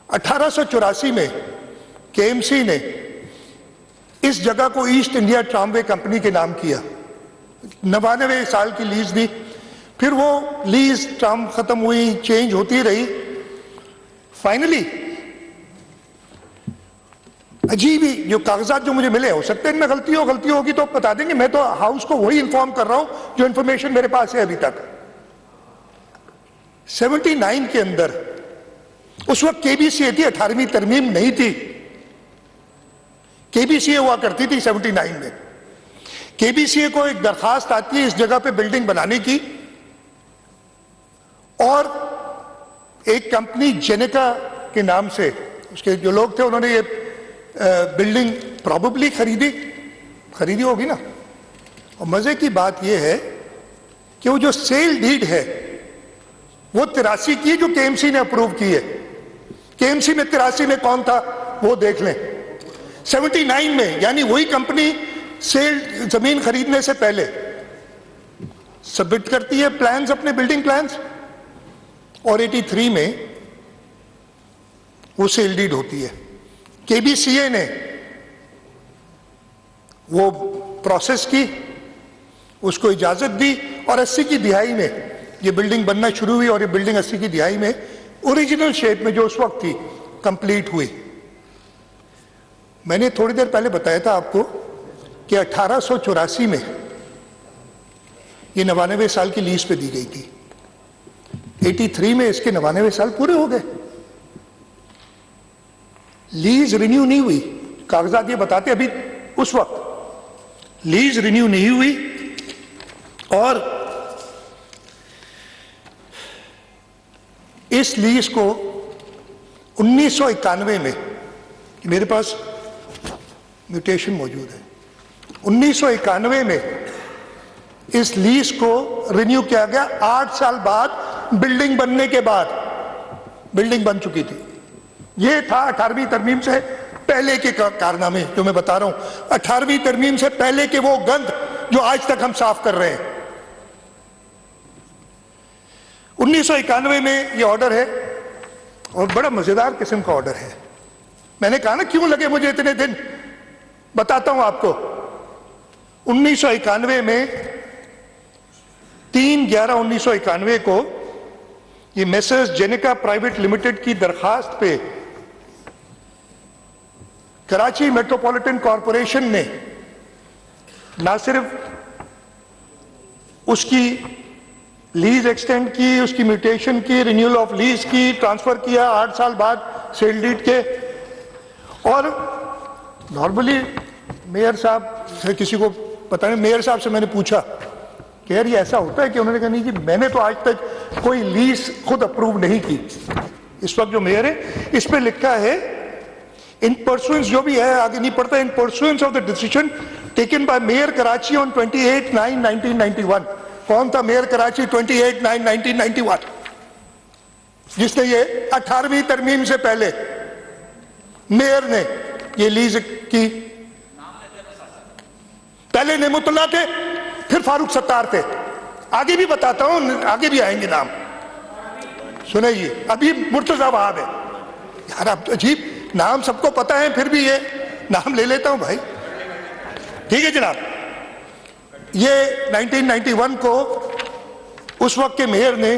1884 में केएमसी ने इस जगह को ईस्ट इंडिया ट्रामवे कंपनी के नाम किया। 99 साल की लीज दी, फिर वो लीज टर्म खत्म हुई, चेंज होती रही। फाइनली अजीब ही जो कागजात जो मुझे मिले, हो सकता है इनमें गलती होगी तो बता देंगे, मैं तो हाउस को वही इंफॉर्म कर रहा हूं जो इंफॉर्मेशन मेरे पास है अभी तक। 79 के अंदर, उस वक्त केबीसीए थी, 18वीं तरमीम नहीं थी, केबीसीए हुआ करती थी 79 में। केबीसीए को एक दरखास्त आती है इस जगह पे बिल्डिंग बनाने की, और एक कंपनी जेनेका के नाम से, उसके जो लोग थे उन्होंने ये बिल्डिंग प्रॉबेबली खरीदी होगी ना। और मजे की बात यह है कि वो जो सेल डीड है वो 83 की, जो केएमसी ने अप्रूव की है। केएमसी में 83 में कौन था वो देख लें। 79 में, यानी वही कंपनी सेल जमीन खरीदने से पहले सबमिट करती है प्लान्स, अपने बिल्डिंग प्लान्स, और 83 में वो सेल डीड होती है। केबीसीए ने वो प्रोसेस की, उसको इजाजत दी, और 80 की दिहाई में ये बिल्डिंग बनना शुरू हुई, और ये बिल्डिंग 80 की दिहाई में ओरिजिनल शेप में जो उस वक्त थी कंप्लीट हुई। मैंने थोड़ी देर पहले बताया था आपको कि 1884 में ये 99 साल की लीज पे दी गई थी। 83 में इसके 99 साल पूरे हो गए, लीज रिन्यू नहीं हुई। कागजात ये बताते अभी उस वक्त लीज रिन्यू नहीं हुई, और इस लीज को 1991 में, मेरे पास म्यूटेशन मौजूद है, 1991 में इस लीज को रिन्यू किया गया। 8 साल बाद, बिल्डिंग बनने के बाद, बिल्डिंग बन चुकी थी। ये था 18वीं तरमीम से पहले के कारनामे जो मैं बता रहा हूं। 18वीं तरमीम से पहले के वो गंद जो आज तक हम साफ कर रहे हैं। 1991 में ये ऑर्डर है, और बड़ा मजेदार किस्म का ऑर्डर है। मैंने कहा ना क्यों लगे मुझे इतने दिन, बताता हूं आपको। 1991 में 3/11/1991 को ये मेसर्स जेनेका प्राइवेट लिमिटेड की दरखास्त पे कराची मेट्रोपॉलिटन कॉरपोरेशन ने ना सिर्फ उसकी लीज एक्सटेंड की, उसकी म्यूटेशन की, रिन्यूअल ऑफ लीज की, ट्रांसफर किया 8 साल बाद सेल डीड के। और नॉर्मली मेयर साहब से, किसी को पता नहीं, मेयर साहब से मैंने पूछा कि यार ये ऐसा होता है कि, उन्होंने कहा नहीं जी, मैंने तो आज तक कोई लीज खुद अप्रूव नहीं की। इस वक्त जो मेयर है इस पे लिखा है इन परसुएंस, जो भी है आगे नहीं पड़ता, इन pursuance of the decision taken by mayor Karachi on 28/9/1991। कौन था मेयर कराची 28/9/1991, जिसने ये 18वीं तरमीम से पहले मेयर ने ये लीज की। पहले नेमुतुल्लाह थे, फिर फारूक सत्तार थे, आगे भी बताता हूं, आगे भी आएंगे नाम। सुनिए, अभी मुर्तजा वहाब है। यार अब अजीब नाम सबको पता है, फिर भी ये नाम ले लेता हूं भाई। ठीक है जनाब, ये 1991 को उस वक्त के मेयर ने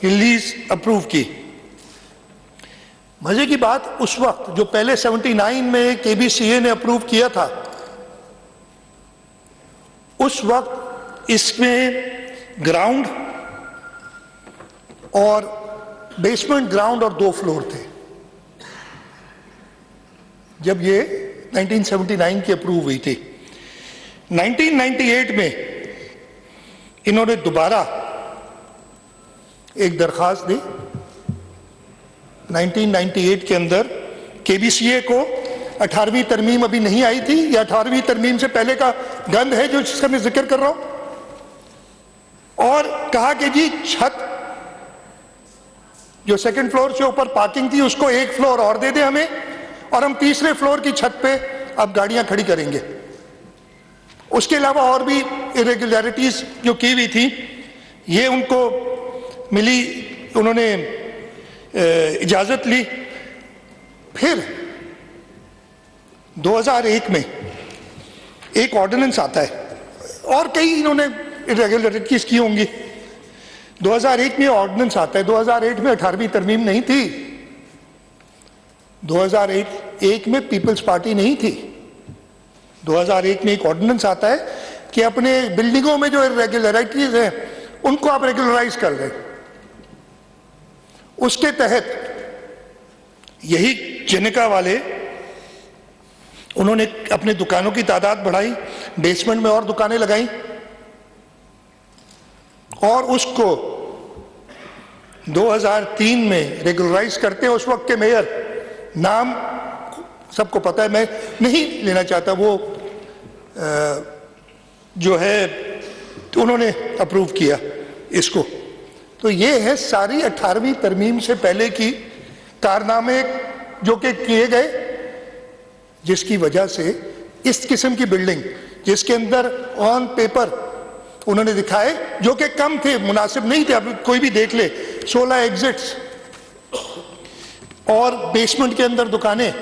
लीज अप्रूव की। मजे की बात, उस वक्त जो पहले 79 में केबीसीए ने अप्रूव किया था, उस वक्त इसमें ग्राउंड और बेसमेंट ग्राउंड और 2 फ्लोर थे। जब ये 1979 की अप्रूव हुई थी, 1998 में इन्होंने दोबारा एक दरखास्त दी। 1998 के अंदर केबीसीए को 18वीं तरमीम अभी नहीं आई थी, या 18वीं तरमीम से पहले का गंद है जो जिसका मैं जिक्र कर रहा हूं, और कहा कि जी छत जो सेकंड फ्लोर से ऊपर पार्किंग थी उसको 1 फ्लोर और दे दे हमें, और हम तीसरे फ्लोर की छत पे अब गाड़ियां खड़ी करेंगे। उसके अलावा और भी इरेगुलरिटीज जो की हुई थी ये उनको मिली, उन्होंने इजाजत ली, फिर 2001 में एक ऑर्डिनेंस आता है, और कई इन्होंने इरेगुलरिटीज की होंगी। 2001 में ऑर्डिनेंस आता है। 2008 में 18वीं तरमीम नहीं थी, 2001 में पीपल्स पार्टी नहीं थी। 2001 में एक ऑर्डिनेंस आता है कि अपने बिल्डिंगों में जो इरेगुलरिटीज हैं उनको आप रेगुलराइज कर दें। उसके तहत यही जिनेका वाले, उन्होंने अपने दुकानों की तादाद बढ़ाई, बेसमेंट में और दुकानें लगाई, और उसको 2003 में रेगुलराइज करते हैं। उस वक्त के मेयर, नाम सबको पता है, मैं नहीं लेना चाहता, वो जो है उन्होंने अप्रूव किया इसको। तो ये है सारी 18वीं तरमीम से पहले की कारनामे जो कि किए गए, जिसकी वजह से इस किस्म की बिल्डिंग, जिसके अंदर ऑन पेपर उन्होंने दिखाए जो कि कम थे, मुनासिब नहीं थे, अब कोई भी देख ले, 16 एग्जिट्स और बेसमेंट के अंदर दुकानें,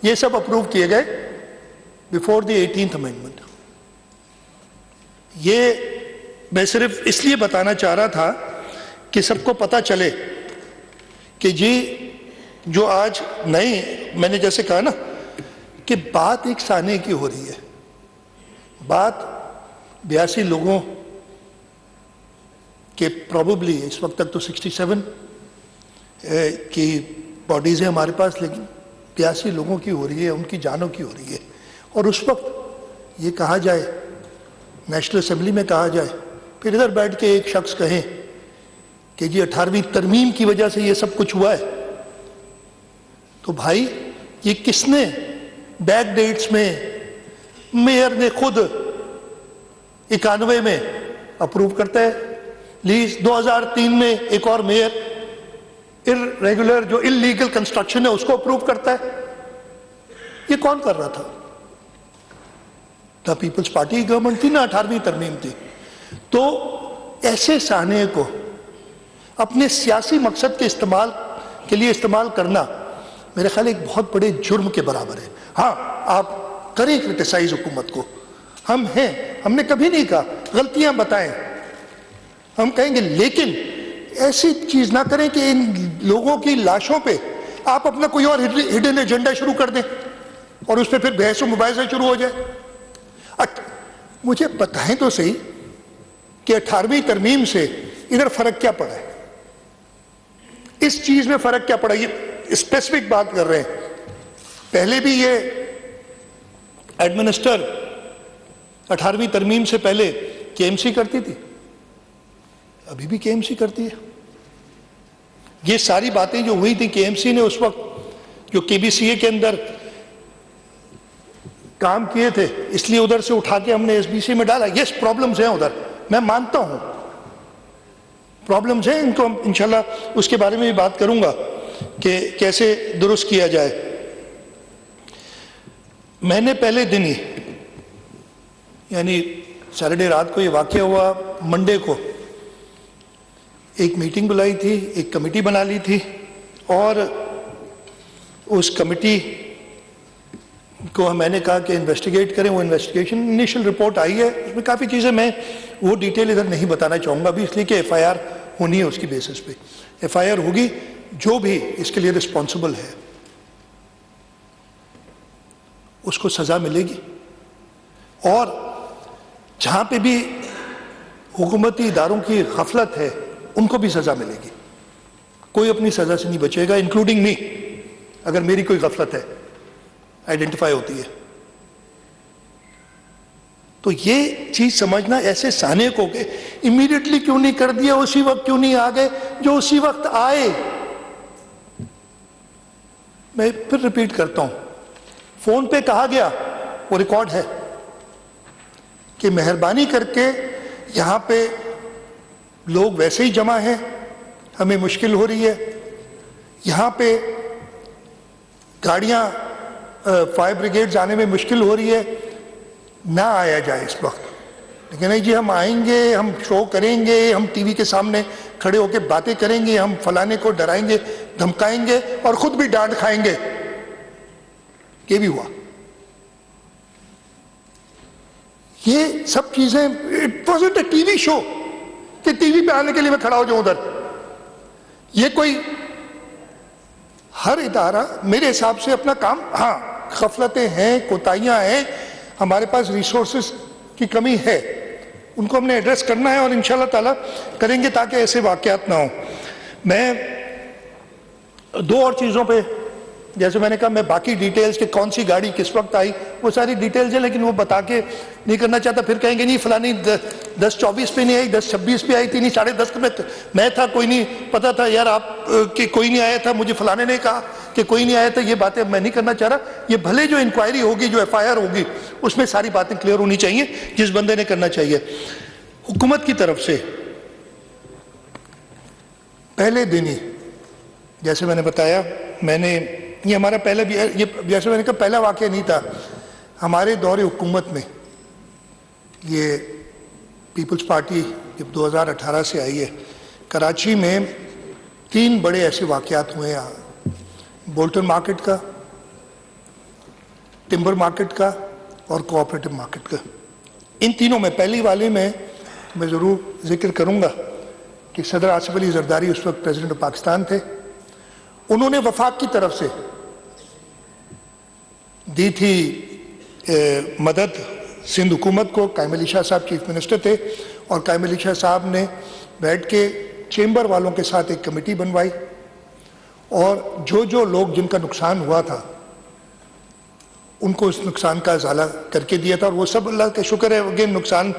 ये सब अप्रूव किए गए बिफोर द 18th अमेंडमेंट। ये मैं सिर्फ इसलिए बताना चाह रहा था कि सबको पता चले कि जी जो आज नई, मैंने जैसे कहा ना कि बात एक साने की हो रही है, बात 82 लोगों के, प्रॉबेबली इस वक्त तक तो 67 की बॉडीज है हमारे पास, लेकिन 82 लोगों की हो रही है, उनकी जानों की हो रही है। और उस वक्त ये कहा जाए, नेशनल असेंबली में कहा जाए, फिर इधर बैठ के एक शख्स कहे कि जी 18वीं तरमीम की वजह से ये सब कुछ हुआ है, तो भाई ये किसने बैक डेट्स में, मेयर ने खुद 91 में अप्रूव करता है लीज, 2003 में एक और मेयर इररेगुलर जो इलीगल कंस्ट्रक्शन है उसको अप्रूव करता है। ये कौन कर रहा था? ना पीपल्स पार्टी की गवर्नमेंट थी, ना 18वीं तरमीम थी। तो ऐसे साने को अपने सियासी मकसद के इस्तेमाल के लिए इस्तेमाल करना मेरे ख्याल एक बहुत बड़े जुर्म के बराबर है। हाँ, आप करें क्रिटिसाइज हुकूमत को, हम हैं, हमने कभी नहीं कहा, गलतियां बताएं, हम कहेंगे, लेकिन ऐसी चीज ना करें कि इन लोगों की लाशों पे आप अपना कोई और हिडन एजेंडा शुरू कर दें और उस पर फिर बहस मुबाहिसा शुरू हो जाए। मुझे बताएं तो सही कि 18वीं तरमीम से इधर फर्क क्या पड़ा है, इस चीज में फर्क क्या पड़ा? ये स्पेसिफिक बात कर रहे हैं। पहले भी ये एडमिनिस्टर 18वीं तरमीम से पहले केएमसी करती थी, अभी भी केएमसी करती है। ये सारी बातें जो हुई थी, केएमसी ने उस वक्त जो केबीसीए के अंदर काम किए थे, इसलिए उधर से उठा के हमने एसबीसी में डाला। यस, प्रॉब्लम्स हैं उधर, मैं मानता हूं प्रॉब्लम्स हैं, इनको हम इंशाल्लाह उसके बारे में भी बात करूंगा कि कैसे दुरुस्त किया जाए। मैंने पहले दिन ही, यानी सैटरडे रात को ये वाकया हुआ, मंडे को एक मीटिंग बुलाई थी, एक कमेटी बना ली थी, और उस कमेटी को मैंने कहा कि इन्वेस्टिगेट करें। वो इन्वेस्टिगेशन इनिशियल रिपोर्ट आई है, उसमें काफ़ी चीज़ें मैं वो डिटेल इधर नहीं बताना चाहूँगा अभी, इसलिए कि एफआईआर होनी है, उसकी बेसिस पे एफआईआर होगी। जो भी इसके लिए रिस्पॉन्सिबल है उसको सज़ा मिलेगी, और जहाँ पे भी हुकूमती इदारों की गफलत है उनको भी सज़ा मिलेगी। कोई अपनी सज़ा से नहीं बचेगा, इंक्लूडिंग मी, अगर मेरी कोई गफलत है आइडेंटिफाई होती है। तो ये चीज समझना, ऐसे साने को के इमीडिएटली क्यों नहीं कर दिया, उसी वक्त क्यों नहीं आ गए जो उसी वक्त आए। मैं फिर रिपीट करता हूं, फोन पे कहा गया, वो रिकॉर्ड है, कि मेहरबानी करके यहां पे लोग वैसे ही जमा हैं, हमें मुश्किल हो रही है, यहां पे गाड़ियां फायर ब्रिगेड आने में मुश्किल हो रही है, ना आया जाए इस वक्त। लेकिन नहीं जी, हम आएंगे, हम शो करेंगे, हम टीवी के सामने खड़े होकर बातें करेंगे, हम फलाने को डराएंगे, धमकाएंगे और खुद भी डांट खाएंगे। ये भी हुआ। ये सब चीजें, इट वॉज़न्ट अ टीवी शो कि टीवी पे आने के लिए मैं खड़ा हो जाऊं उधर। ये कोई, हर इदारा मेरे हिसाब से अपना काम, हाँ गफलतें हैं, कोताहियां हैं, हमारे पास रिसोर्सेस की कमी है, उनको हमने एड्रेस करना है और इंशाल्लाह ताला करेंगे ताकि ऐसे वाकयात ना हो। मैं दो और चीज़ों पे, जैसे मैंने कहा मैं बाकी डिटेल्स के कौन सी गाड़ी किस वक्त आई वो सारी डिटेल्स है, लेकिन वो बता के नहीं करना चाहता, फिर कहेंगे नहीं फलानी 10:24 पे नहीं आई, 10:26 पे आई थी, नहीं 10:30 में मैं था, कोई नहीं पता था यार आप कि कोई नहीं आया था, मुझे फलाने ने कहा कि कोई नहीं आया था। ये बातें मैं नहीं करना चाह रहा। ये भले जो इंक्वायरी होगी, जो FIR होगी, उसमें सारी बातें क्लियर होनी चाहिए जिस बंदे ने करना चाहिए। हुकूमत की तरफ से पहले दिन ही, जैसे मैंने बताया, मैंने ये हमारा पहले भी, ये जैसे मैंने कहा पहला वाकया नहीं था हमारे दौरे हुकूमत में। ये पीपल्स पार्टी जब 2018 से आई है, कराची में 3 बड़े ऐसे वाकयात हुए हैं, बोल्टन मार्केट का, टिम्बर मार्केट का और कोऑपरेटिव मार्केट का। इन तीनों में, पहली वाले में मैं ज़रूर जिक्र करूंगा कि सदर आसिफ अली जरदारी उस वक्त प्रेसिडेंट ऑफ पाकिस्तान थे। उन्होंने वफाक की तरफ से दी थी मदद सिंध हुकूमत को। कायम अली शाह साहब चीफ मिनिस्टर थे और कायम अली शाह साहब ने बैठ के चेंबर वालों के साथ एक कमेटी बनवाई और जो लोग जिनका नुकसान हुआ था उनको उस नुकसान का इजाला करके दिया था। और वो सब अल्लाह का शुक्र है, अगेन नुकसान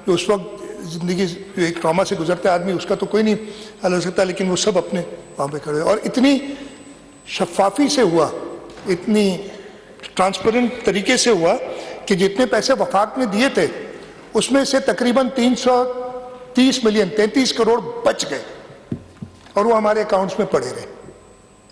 जो उस वक्त ज़िंदगी एक ट्रॉमा से गुजरते आदमी, उसका तो कोई नहीं हल हो सकता, लेकिन वो सब अपने वहाँ पे खड़े और इतनी शफाफी से हुआ, इतनी ट्रांसपेरेंट तरीके से हुआ कि जितने पैसे वफाक ने दिए थे उसमें से तकरीबन 330 मिलियन 33 करोड़ बच गए और वो हमारे अकाउंट्स में पड़े रहे।